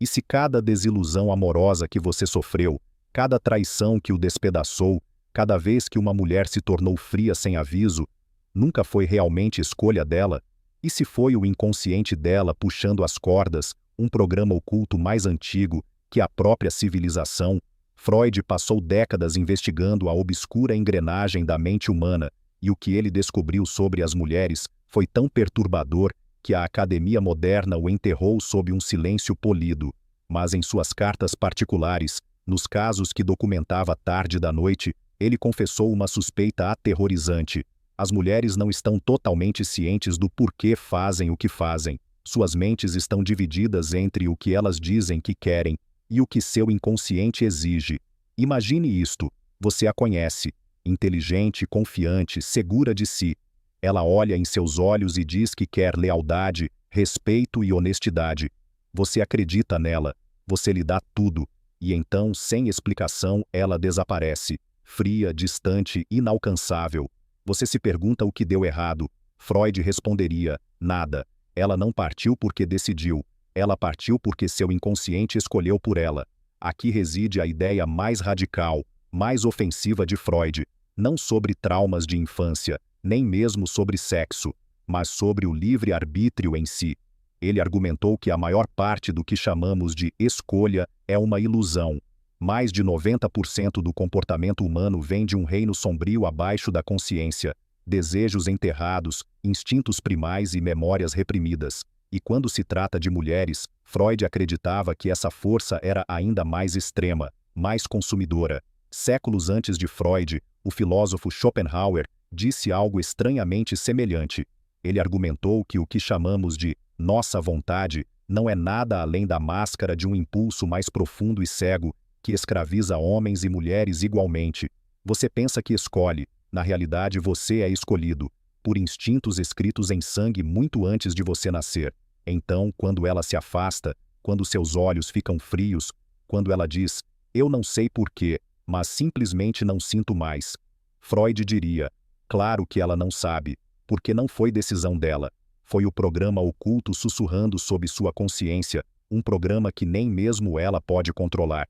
E se cada desilusão amorosa que você sofreu, cada traição que o despedaçou, cada vez que uma mulher se tornou fria sem aviso, nunca foi realmente escolha dela? E se foi o inconsciente dela puxando as cordas, um programa oculto mais antigo que a própria civilização? Freud passou décadas investigando a obscura engrenagem da mente humana, e o que ele descobriu sobre as mulheres foi tão perturbador que a academia moderna o enterrou sob um silêncio polido. Mas em suas cartas particulares, nos casos que documentava tarde da noite, ele confessou uma suspeita aterrorizante. As mulheres não estão totalmente cientes do porquê fazem o que fazem. Suas mentes estão divididas entre o que elas dizem que querem e o que seu inconsciente exige. Imagine isto: você a conhece, inteligente, confiante, segura de si. Ela olha em seus olhos e diz que quer lealdade, respeito e honestidade. Você acredita nela, você lhe dá tudo, e então, sem explicação, ela desaparece, fria, distante, inalcançável. Você se pergunta o que deu errado. Freud responderia: nada. Ela não partiu porque decidiu. Ela partiu porque seu inconsciente escolheu por ela. Aqui reside a ideia mais radical, mais ofensiva de Freud, não sobre traumas de infância, nem mesmo sobre sexo, mas sobre o livre-arbítrio em si. Ele argumentou que a maior parte do que chamamos de escolha é uma ilusão. Mais de 90% do comportamento humano vem de um reino sombrio abaixo da consciência, desejos enterrados, instintos primais e memórias reprimidas. E quando se trata de mulheres, Freud acreditava que essa força era ainda mais extrema, mais consumidora. Séculos antes de Freud, o filósofo Schopenhauer disse algo estranhamente semelhante. Ele argumentou que o que chamamos de nossa vontade não é nada além da máscara de um impulso mais profundo e cego que escraviza homens e mulheres igualmente. Você pensa que escolhe, na realidade você é escolhido, por instintos escritos em sangue muito antes de você nascer. Então, quando ela se afasta, quando seus olhos ficam frios, quando ela diz: eu não sei porquê, mas simplesmente não sinto mais, Freud diria: claro que ela não sabe, porque não foi decisão dela. Foi o programa oculto sussurrando sob sua consciência, um programa que nem mesmo ela pode controlar.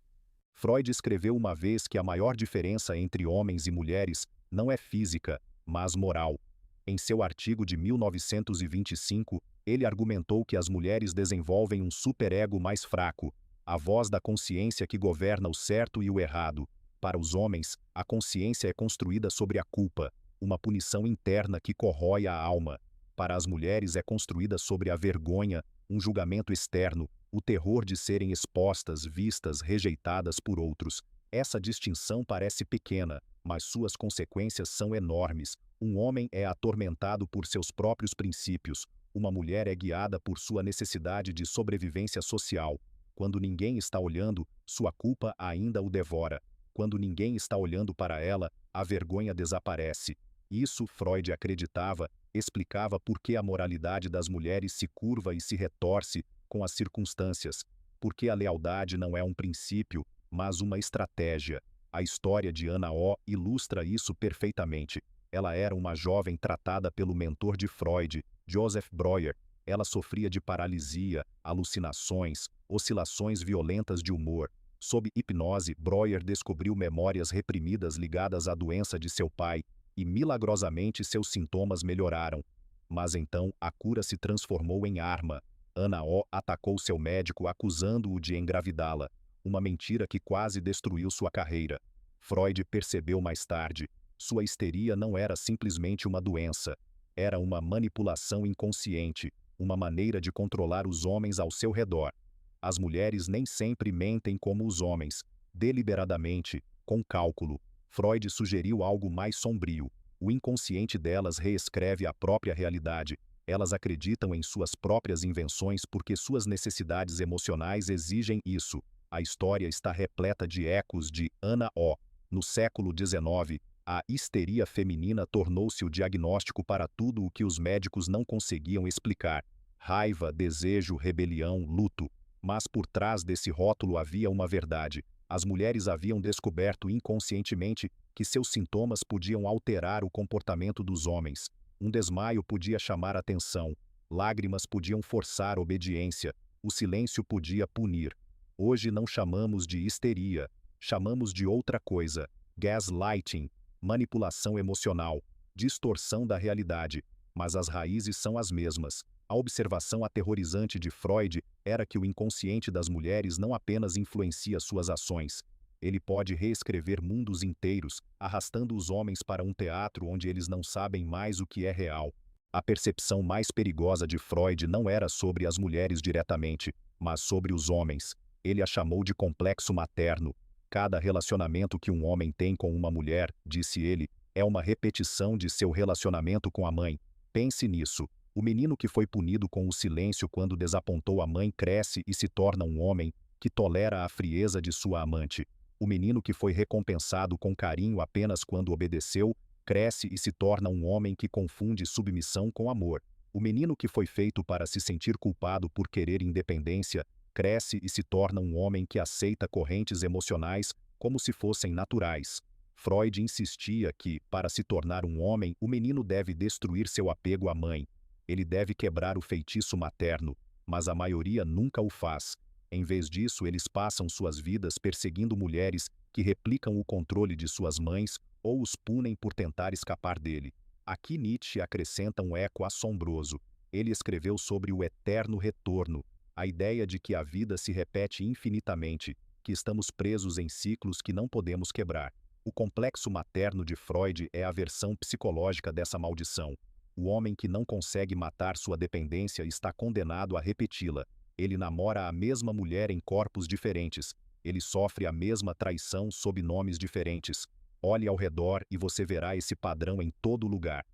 Freud escreveu uma vez que a maior diferença entre homens e mulheres não é física, mas moral. Em seu artigo de 1925, ele argumentou que as mulheres desenvolvem um superego mais fraco, a voz da consciência que governa o certo e o errado. Para os homens, a consciência é construída sobre a culpa, uma punição interna que corrói a alma. Para as mulheres é construída sobre a vergonha, um julgamento externo, o terror de serem expostas, vistas, rejeitadas por outros. Essa distinção parece pequena, mas suas consequências são enormes. Um homem é atormentado por seus próprios princípios. Uma mulher é guiada por sua necessidade de sobrevivência social. Quando ninguém está olhando, sua culpa ainda o devora. Quando ninguém está olhando para ela, a vergonha desaparece. Isso, Freud acreditava, explicava por que a moralidade das mulheres se curva e se retorce com as circunstâncias, porque a lealdade não é um princípio, mas uma estratégia. A história de Ana O ilustra isso perfeitamente. Ela era uma jovem tratada pelo mentor de Freud, Joseph Breuer. Ela sofria de paralisia, alucinações, oscilações violentas de humor. Sob hipnose, Breuer descobriu memórias reprimidas ligadas à doença de seu pai, e milagrosamente seus sintomas melhoraram. Mas então a cura se transformou em arma. Ana O atacou seu médico acusando-o de engravidá-la, uma mentira que quase destruiu sua carreira. Freud percebeu mais tarde: sua histeria não era simplesmente uma doença, era uma manipulação inconsciente, uma maneira de controlar os homens ao seu redor. As mulheres nem sempre mentem como os homens, deliberadamente, com cálculo. Freud sugeriu algo mais sombrio. O inconsciente delas reescreve a própria realidade. Elas acreditam em suas próprias invenções porque suas necessidades emocionais exigem isso. A história está repleta de ecos de Ana O. No século XIX, a histeria feminina tornou-se o diagnóstico para tudo o que os médicos não conseguiam explicar: raiva, desejo, rebelião, luto. Mas por trás desse rótulo havia uma verdade. As mulheres haviam descoberto inconscientemente que seus sintomas podiam alterar o comportamento dos homens. Um desmaio podia chamar atenção, lágrimas podiam forçar obediência, o silêncio podia punir. Hoje não chamamos de histeria, chamamos de outra coisa: gaslighting, manipulação emocional, distorção da realidade, mas as raízes são as mesmas. A observação aterrorizante de Freud era que o inconsciente das mulheres não apenas influencia suas ações, ele pode reescrever mundos inteiros, arrastando os homens para um teatro onde eles não sabem mais o que é real. A percepção mais perigosa de Freud não era sobre as mulheres diretamente, mas sobre os homens. Ele a chamou de complexo materno. Cada relacionamento que um homem tem com uma mulher, disse ele, é uma repetição de seu relacionamento com a mãe. Pense nisso. O menino que foi punido com o silêncio quando desapontou a mãe cresce e se torna um homem que tolera a frieza de sua amante. O menino que foi recompensado com carinho apenas quando obedeceu, cresce e se torna um homem que confunde submissão com amor. O menino que foi feito para se sentir culpado por querer independência, cresce e se torna um homem que aceita correntes emocionais como se fossem naturais. Freud insistia que, para se tornar um homem, o menino deve destruir seu apego à mãe. Ele deve quebrar o feitiço materno, mas a maioria nunca o faz. Em vez disso, eles passam suas vidas perseguindo mulheres que replicam o controle de suas mães ou os punem por tentar escapar dele. Aqui Nietzsche acrescenta um eco assombroso. Ele escreveu sobre o eterno retorno, a ideia de que a vida se repete infinitamente, que estamos presos em ciclos que não podemos quebrar. O complexo materno de Freud é a versão psicológica dessa maldição. O homem que não consegue matar sua dependência está condenado a repeti-la. Ele namora a mesma mulher em corpos diferentes. Ele sofre a mesma traição sob nomes diferentes. Olhe ao redor e você verá esse padrão em todo lugar.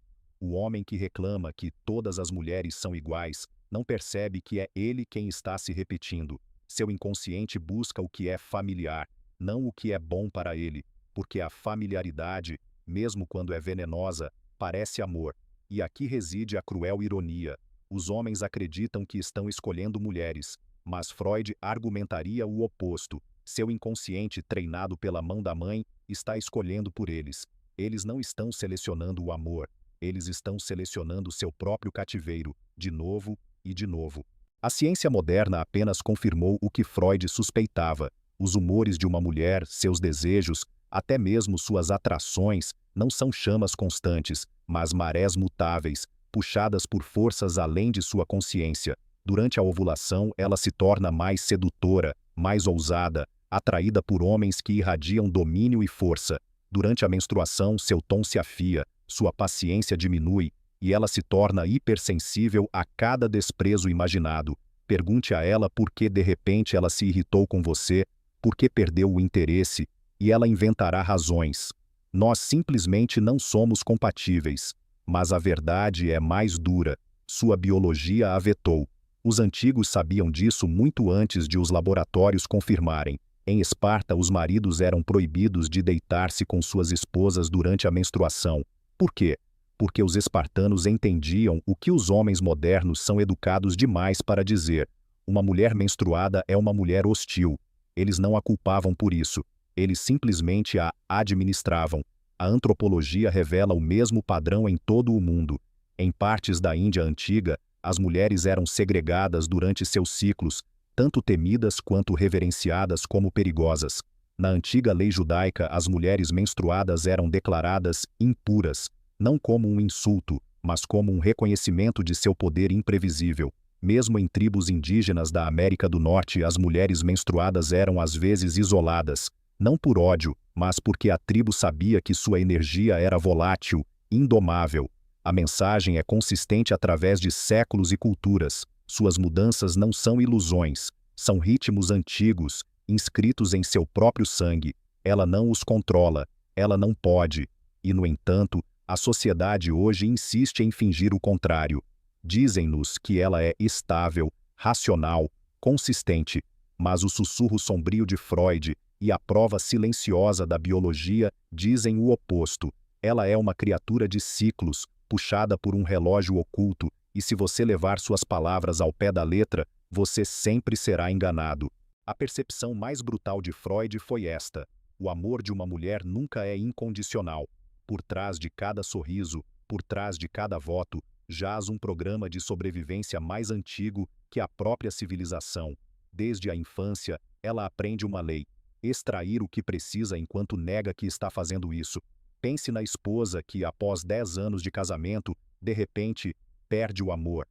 O homem que reclama que todas as mulheres são iguais, não percebe que é ele quem está se repetindo. Seu inconsciente busca o que é familiar, não o que é bom para ele, porque a familiaridade, mesmo quando é venenosa, parece amor. E aqui reside a cruel ironia. Os homens acreditam que estão escolhendo mulheres, mas Freud argumentaria o oposto. Seu inconsciente, treinado pela mão da mãe, está escolhendo por eles. Eles não estão selecionando o amor, eles estão selecionando seu próprio cativeiro, de novo e de novo. A ciência moderna apenas confirmou o que Freud suspeitava. Os humores de uma mulher, seus desejos, até mesmo suas atrações, não são chamas constantes, mas marés mutáveis, puxadas por forças além de sua consciência. Durante a ovulação, ela se torna mais sedutora, mais ousada, atraída por homens que irradiam domínio e força. Durante a menstruação, seu tom se afia, sua paciência diminui, e ela se torna hipersensível a cada desprezo imaginado. Pergunte a ela por que de repente ela se irritou com você, por que perdeu o interesse, e ela inventará razões. Nós simplesmente não somos compatíveis. Mas a verdade é mais dura. Sua biologia a vetou. Os antigos sabiam disso muito antes de os laboratórios confirmarem. Em Esparta, os maridos eram proibidos de deitar-se com suas esposas durante a menstruação. Por quê? Porque os espartanos entendiam o que os homens modernos são educados demais para dizer. Uma mulher menstruada é uma mulher hostil. Eles não a culpavam por isso. Eles simplesmente a administravam. A antropologia revela o mesmo padrão em todo o mundo. Em partes da Índia antiga, as mulheres eram segregadas durante seus ciclos, tanto temidas quanto reverenciadas como perigosas. Na antiga lei judaica, as mulheres menstruadas eram declaradas impuras, não como um insulto, mas como um reconhecimento de seu poder imprevisível. Mesmo em tribos indígenas da América do Norte, as mulheres menstruadas eram às vezes isoladas, não por ódio, mas porque a tribo sabia que sua energia era volátil, indomável. A mensagem é consistente através de séculos e culturas. Suas mudanças não são ilusões, são ritmos antigos, inscritos em seu próprio sangue. Ela não os controla, ela não pode. E, no entanto, a sociedade hoje insiste em fingir o contrário. Dizem-nos que ela é estável, racional, consistente, mas o sussurro sombrio de Freud e a prova silenciosa da biologia dizem o oposto. Ela é uma criatura de ciclos, puxada por um relógio oculto, e se você levar suas palavras ao pé da letra, você sempre será enganado. A percepção mais brutal de Freud foi esta: o amor de uma mulher nunca é incondicional. Por trás de cada sorriso, por trás de cada voto, jaz um programa de sobrevivência mais antigo que a própria civilização. Desde a infância, ela aprende uma lei: extrair o que precisa enquanto nega que está fazendo isso. Pense na esposa que, após 10 anos de casamento, de repente, perde o amor.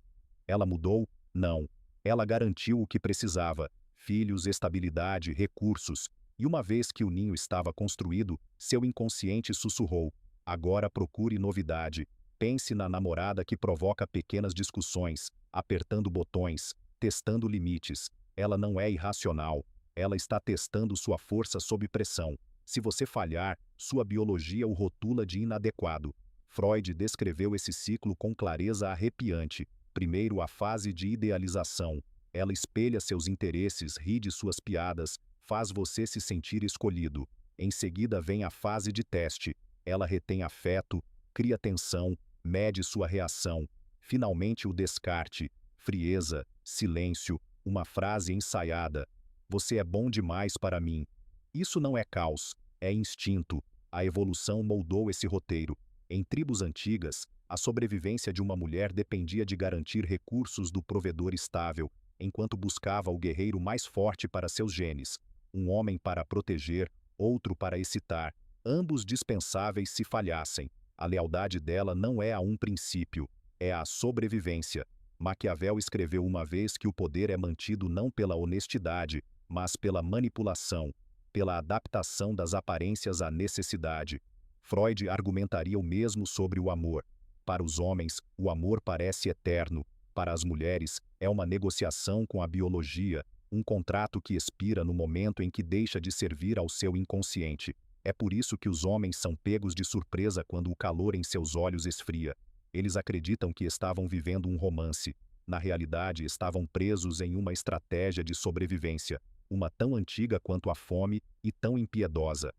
Ela mudou? Não. Ela garantiu o que precisava: filhos, estabilidade, recursos. E uma vez que o ninho estava construído, seu inconsciente sussurrou: agora procure novidade. Pense na namorada que provoca pequenas discussões, apertando botões, testando limites. Ela não é irracional. Ela está testando sua força sob pressão. Se você falhar, sua biologia o rotula de inadequado. Freud descreveu esse ciclo com clareza arrepiante. Primeiro, a fase de idealização. Ela espelha seus interesses, ri de suas piadas, faz você se sentir escolhido. Em seguida vem a fase de teste. Ela retém afeto, cria tensão, mede sua reação. Finalmente o descarte, frieza, silêncio, uma frase ensaiada: você é bom demais para mim. Isso não é caos, é instinto. A evolução moldou esse roteiro. Em tribos antigas, a sobrevivência de uma mulher dependia de garantir recursos do provedor estável, enquanto buscava o guerreiro mais forte para seus genes. Um homem para proteger, outro para excitar, ambos dispensáveis se falhassem. A lealdade dela não é a um princípio, é a sobrevivência. Maquiavel escreveu uma vez que o poder é mantido não pela honestidade, mas pela manipulação, pela adaptação das aparências à necessidade. Freud argumentaria o mesmo sobre o amor. Para os homens, o amor parece eterno. Para as mulheres, é uma negociação com a biologia, um contrato que expira no momento em que deixa de servir ao seu inconsciente. É por isso que os homens são pegos de surpresa quando o calor em seus olhos esfria. Eles acreditam que estavam vivendo um romance. Na realidade, estavam presos em uma estratégia de sobrevivência, uma tão antiga quanto a fome e tão impiedosa.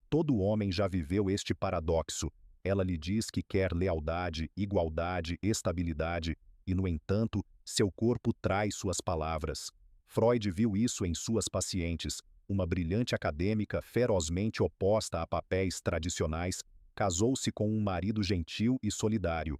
Todo homem já viveu este paradoxo. Ela lhe diz que quer lealdade, igualdade, estabilidade, e, no entanto, seu corpo trai suas palavras. Freud viu isso em suas pacientes. Uma brilhante acadêmica ferozmente oposta a papéis tradicionais, casou-se com um marido gentil e solidário.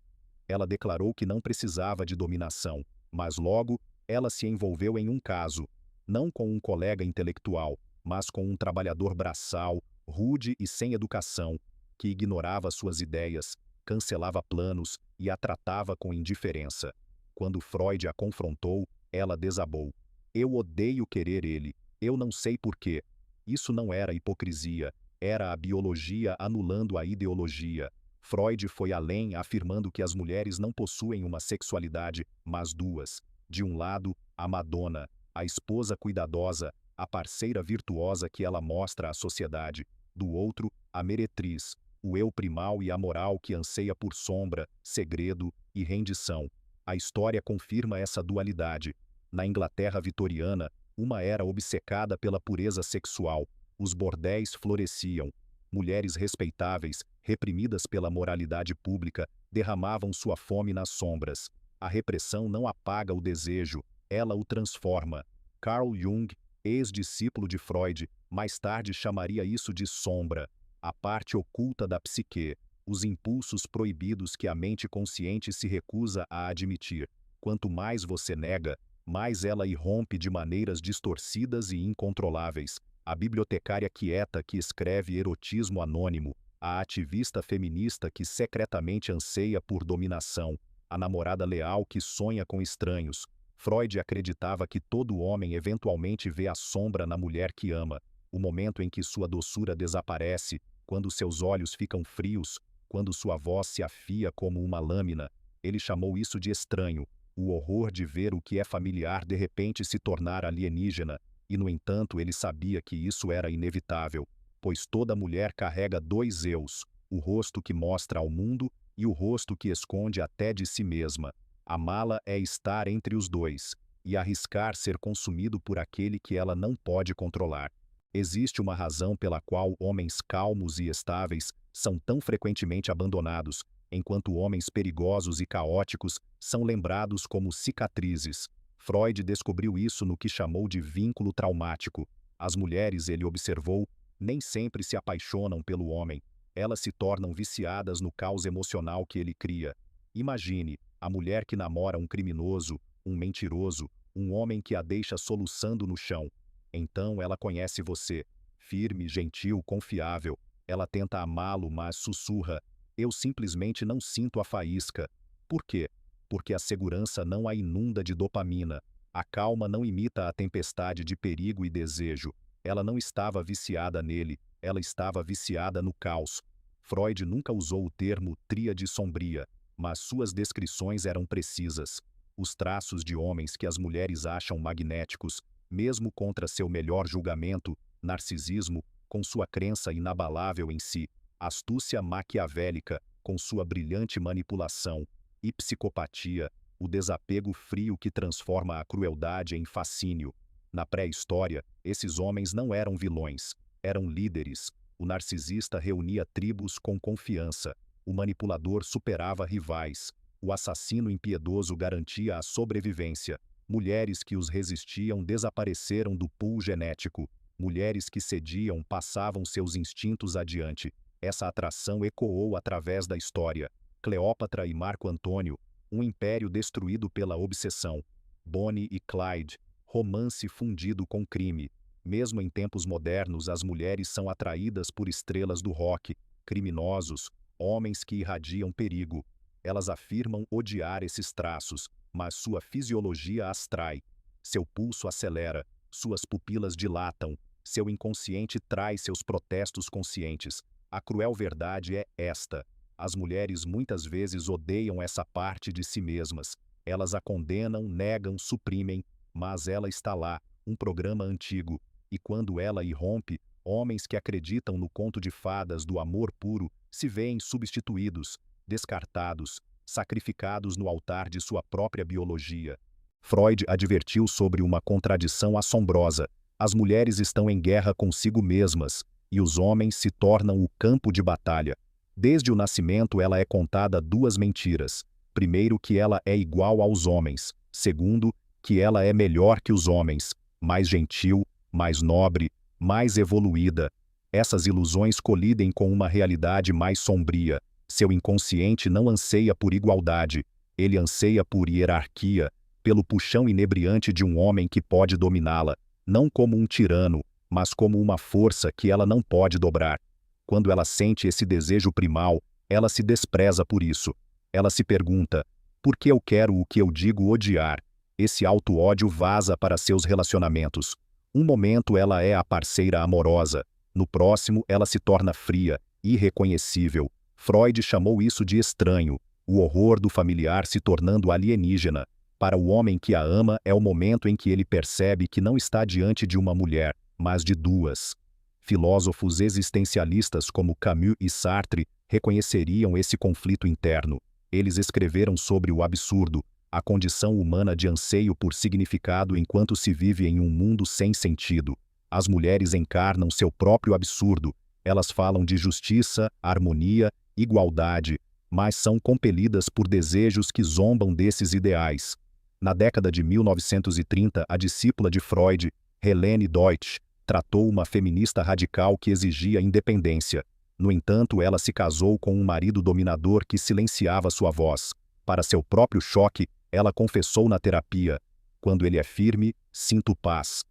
Ela declarou que não precisava de dominação, mas logo, ela se envolveu em um caso, não com um colega intelectual, mas com um trabalhador braçal, rude e sem educação, que ignorava suas ideias, cancelava planos e a tratava com indiferença. Quando Freud a confrontou, ela desabou: eu odeio querer ele, eu não sei porquê. Isso não era hipocrisia, era a biologia anulando a ideologia. Freud foi além, afirmando que as mulheres não possuem uma sexualidade, mas duas. De um lado, a Madonna, a esposa cuidadosa, a parceira virtuosa que ela mostra à sociedade. Do outro, a meretriz, o eu primal e amoral que anseia por sombra, segredo e rendição. A história confirma essa dualidade. Na Inglaterra vitoriana, uma era obcecada pela pureza sexual. Os bordéis floresciam. Mulheres respeitáveis, reprimidas pela moralidade pública, derramavam sua fome nas sombras. A repressão não apaga o desejo, ela o transforma. Carl Jung, ex-discípulo de Freud, mais tarde chamaria isso de sombra, a parte oculta da psique, os impulsos proibidos que a mente consciente se recusa a admitir. Quanto mais você nega, mais ela irrompe de maneiras distorcidas e incontroláveis. A bibliotecária quieta que escreve erotismo anônimo, a ativista feminista que secretamente anseia por dominação, a namorada leal que sonha com estranhos. Freud acreditava que todo homem eventualmente vê a sombra na mulher que ama, o momento em que sua doçura desaparece, quando seus olhos ficam frios, quando sua voz se afia como uma lâmina. Ele chamou isso de estranho, o horror de ver o que é familiar de repente se tornar alienígena, e no entanto ele sabia que isso era inevitável, pois toda mulher carrega dois eus, o rosto que mostra ao mundo e o rosto que esconde até de si mesma. Amá-la é estar entre os dois, e arriscar ser consumido por aquele que ela não pode controlar. Existe uma razão pela qual homens calmos e estáveis são tão frequentemente abandonados, enquanto homens perigosos e caóticos são lembrados como cicatrizes. Freud descobriu isso no que chamou de vínculo traumático. As mulheres, ele observou, nem sempre se apaixonam pelo homem. Elas se tornam viciadas no caos emocional que ele cria. Imagine, a mulher que namora um criminoso, um mentiroso, um homem que a deixa soluçando no chão. Então ela conhece você, firme, gentil, confiável. Ela tenta amá-lo, mas sussurra: eu simplesmente não sinto a faísca. Por quê? Porque a segurança não a inunda de dopamina. A calma não imita a tempestade de perigo e desejo. Ela não estava viciada nele, ela estava viciada no caos. Freud nunca usou o termo tríade sombria, mas suas descrições eram precisas. Os traços de homens que as mulheres acham magnéticos, mesmo contra seu melhor julgamento, narcisismo, com sua crença inabalável em si, astúcia maquiavélica, com sua brilhante manipulação, e psicopatia, o desapego frio que transforma a crueldade em fascínio. Na pré-história, esses homens não eram vilões, eram líderes. O narcisista reunia tribos com confiança, o manipulador superava rivais, o assassino impiedoso garantia a sobrevivência. Mulheres que os resistiam desapareceram do pool genético. Mulheres que cediam passavam seus instintos adiante. Essa atração ecoou através da história. Cleópatra e Marco Antônio, um império destruído pela obsessão. Bonnie e Clyde, romance fundido com crime. Mesmo em tempos modernos, as mulheres são atraídas por estrelas do rock, criminosos, homens que irradiam perigo. Elas afirmam odiar esses traços, mas sua fisiologia as trai. Seu pulso acelera, suas pupilas dilatam, seu inconsciente traz seus protestos conscientes. A cruel verdade é esta: as mulheres muitas vezes odeiam essa parte de si mesmas. Elas a condenam, negam, suprimem, mas ela está lá, um programa antigo. E quando ela irrompe, homens que acreditam no conto de fadas do amor puro se veem substituídos, descartados, sacrificados no altar de sua própria biologia. Freud advertiu sobre uma contradição assombrosa: as mulheres estão em guerra consigo mesmas, e os homens se tornam o campo de batalha. Desde o nascimento ela é contada duas mentiras. Primeiro, que ela é igual aos homens. Segundo, que ela é melhor que os homens, mais gentil, mais nobre, mais evoluída. Essas ilusões colidem com uma realidade mais sombria. Seu inconsciente não anseia por igualdade, ele anseia por hierarquia, pelo puxão inebriante de um homem que pode dominá-la, não como um tirano, mas como uma força que ela não pode dobrar. Quando ela sente esse desejo primal, ela se despreza por isso. Ela se pergunta: por que eu quero o que eu digo odiar? Esse auto-ódio vaza para seus relacionamentos. Um momento ela é a parceira amorosa, no próximo ela se torna fria, irreconhecível. Freud chamou isso de estranho, o horror do familiar se tornando alienígena. Para o homem que a ama é o momento em que ele percebe que não está diante de uma mulher, mas de duas. Filósofos existencialistas como Camus e Sartre reconheceriam esse conflito interno. Eles escreveram sobre o absurdo, a condição humana de anseio por significado enquanto se vive em um mundo sem sentido. As mulheres encarnam seu próprio absurdo. Elas falam de justiça, harmonia, igualdade, mas são compelidas por desejos que zombam desses ideais. Na década de 1930, a discípula de Freud, Helene Deutsch, tratou uma feminista radical que exigia independência. No entanto, ela se casou com um marido dominador que silenciava sua voz. Para seu próprio choque, ela confessou na terapia: quando ele é firme, sinto paz.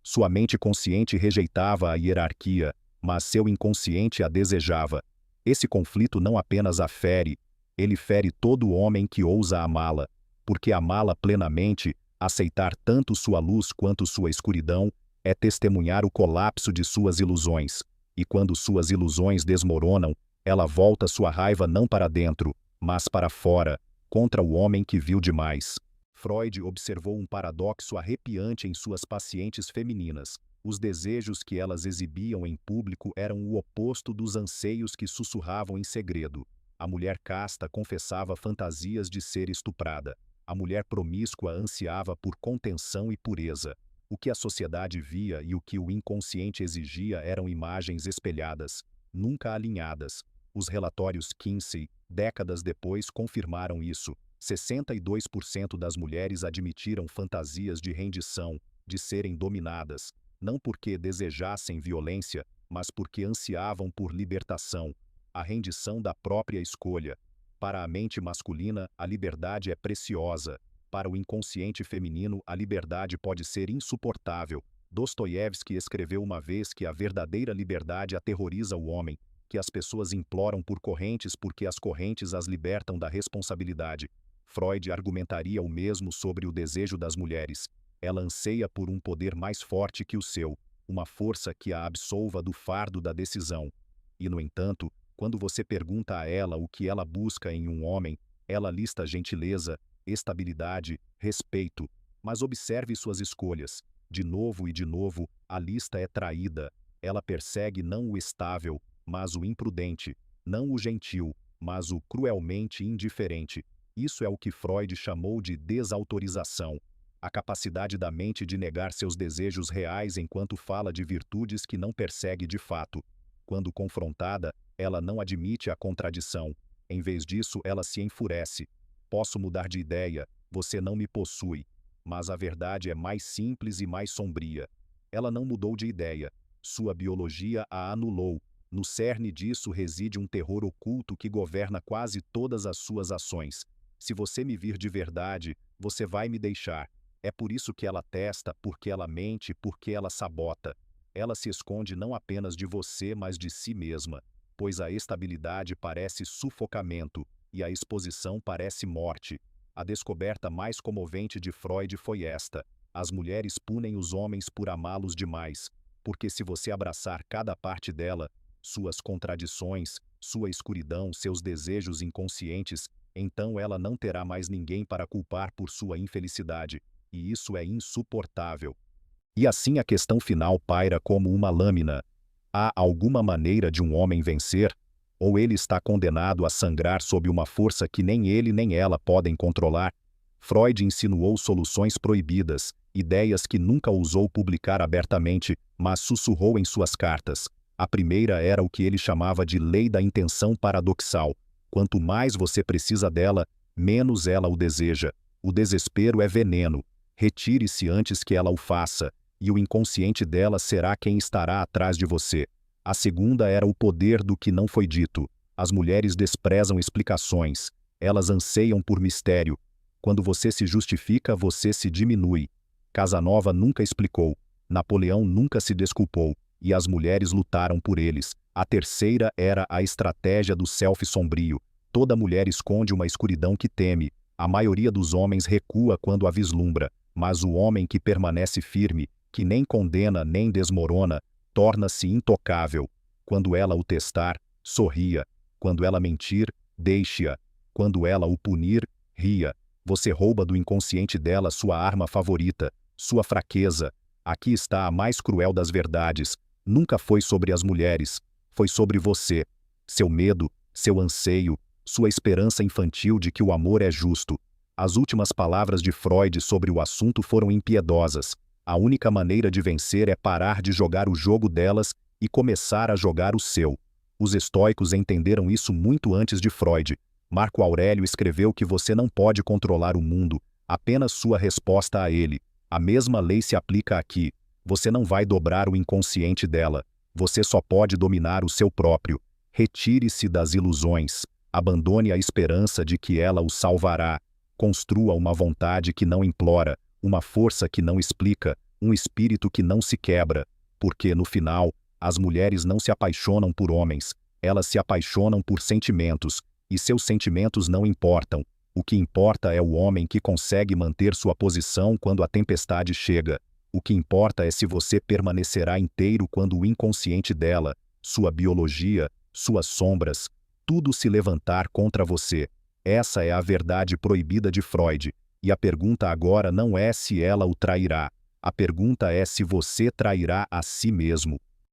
Sua mente consciente rejeitava a hierarquia, mas seu inconsciente a desejava. Esse conflito não apenas a fere, ele fere todo homem que ousa amá-la, porque amá-la plenamente, aceitar tanto sua luz quanto sua escuridão, é testemunhar o colapso de suas ilusões. E quando suas ilusões desmoronam, ela volta sua raiva não para dentro, mas para fora, contra o homem que viu demais. Freud observou um paradoxo arrepiante em suas pacientes femininas. Os desejos que elas exibiam em público eram o oposto dos anseios que sussurravam em segredo. A mulher casta confessava fantasias de ser estuprada. A mulher promíscua ansiava por contenção e pureza. O que a sociedade via e o que o inconsciente exigia eram imagens espelhadas, nunca alinhadas. Os relatórios Kinsey, décadas depois, confirmaram isso. 62% das mulheres admitiram fantasias de rendição, de serem dominadas, não porque desejassem violência, mas porque ansiavam por libertação, a rendição da própria escolha. Para a mente masculina, a liberdade é preciosa. Para o inconsciente feminino, a liberdade pode ser insuportável. Dostoiévski escreveu uma vez que a verdadeira liberdade aterroriza o homem, que as pessoas imploram por correntes porque as correntes as libertam da responsabilidade. Freud argumentaria o mesmo sobre o desejo das mulheres. Ela anseia por um poder mais forte que o seu, uma força que a absolva do fardo da decisão. E, no entanto, quando você pergunta a ela o que ela busca em um homem, ela lista gentileza, estabilidade, respeito. Mas observe suas escolhas. De novo e de novo, a lista é traída. Ela persegue não o estável, mas o imprudente, não o gentil, mas o cruelmente indiferente. Isso é o que Freud chamou de desautorização. A capacidade da mente de negar seus desejos reais enquanto fala de virtudes que não persegue de fato. Quando confrontada, ela não admite a contradição. Em vez disso, ela se enfurece. Posso mudar de ideia, você não me possui. Mas a verdade é mais simples e mais sombria. Ela não mudou de ideia. Sua biologia a anulou. No cerne disso reside um terror oculto que governa quase todas as suas ações. Se você me vir de verdade, você vai me deixar. É por isso que ela testa, porque ela mente, porque ela sabota. Ela se esconde não apenas de você, mas de si mesma, pois a estabilidade parece sufocamento e a exposição parece morte. A descoberta mais comovente de Freud foi esta: as mulheres punem os homens por amá-los demais, porque se você abraçar cada parte dela, suas contradições, sua escuridão, seus desejos inconscientes, então ela não terá mais ninguém para culpar por sua infelicidade, e isso é insuportável. E assim a questão final paira como uma lâmina. Há alguma maneira de um homem vencer? Ou ele está condenado a sangrar sob uma força que nem ele nem ela podem controlar? Freud insinuou soluções proibidas, ideias que nunca ousou publicar abertamente, mas sussurrou em suas cartas. A primeira era o que ele chamava de lei da intenção paradoxal. Quanto mais você precisa dela, menos ela o deseja. O desespero é veneno. Retire-se antes que ela o faça, e o inconsciente dela será quem estará atrás de você. A segunda era o poder do que não foi dito. As mulheres desprezam explicações. Elas anseiam por mistério. Quando você se justifica, você se diminui. Casanova nunca explicou. Napoleão nunca se desculpou. E as mulheres lutaram por eles. A terceira era a estratégia do selfie sombrio. Toda mulher esconde uma escuridão que teme. A maioria dos homens recua quando a vislumbra. Mas o homem que permanece firme, que nem condena nem desmorona, torna-se intocável. Quando ela o testar, sorria. Quando ela mentir, deixe-a. Quando ela o punir, ria. Você rouba do inconsciente dela sua arma favorita, sua fraqueza. Aqui está a mais cruel das verdades. Nunca foi sobre as mulheres, foi sobre você. Seu medo, seu anseio, sua esperança infantil de que o amor é justo. As últimas palavras de Freud sobre o assunto foram impiedosas. A única maneira de vencer é parar de jogar o jogo delas e começar a jogar o seu. Os estoicos entenderam isso muito antes de Freud. Marco Aurélio escreveu que você não pode controlar o mundo, apenas sua resposta a ele. A mesma lei se aplica aqui. Você não vai dobrar o inconsciente dela. Você só pode dominar o seu próprio. Retire-se das ilusões. Abandone a esperança de que ela o salvará. Construa uma vontade que não implora, uma força que não explica, um espírito que não se quebra. Porque, no final, as mulheres não se apaixonam por homens. Elas se apaixonam por sentimentos. E seus sentimentos não importam. O que importa é o homem que consegue manter sua posição quando a tempestade chega. O que importa é se você permanecerá inteiro quando o inconsciente dela, sua biologia, suas sombras, tudo se levantar contra você. Essa é a verdade proibida de Freud. E a pergunta agora não é se ela o trairá. A pergunta é se você trairá a si mesmo.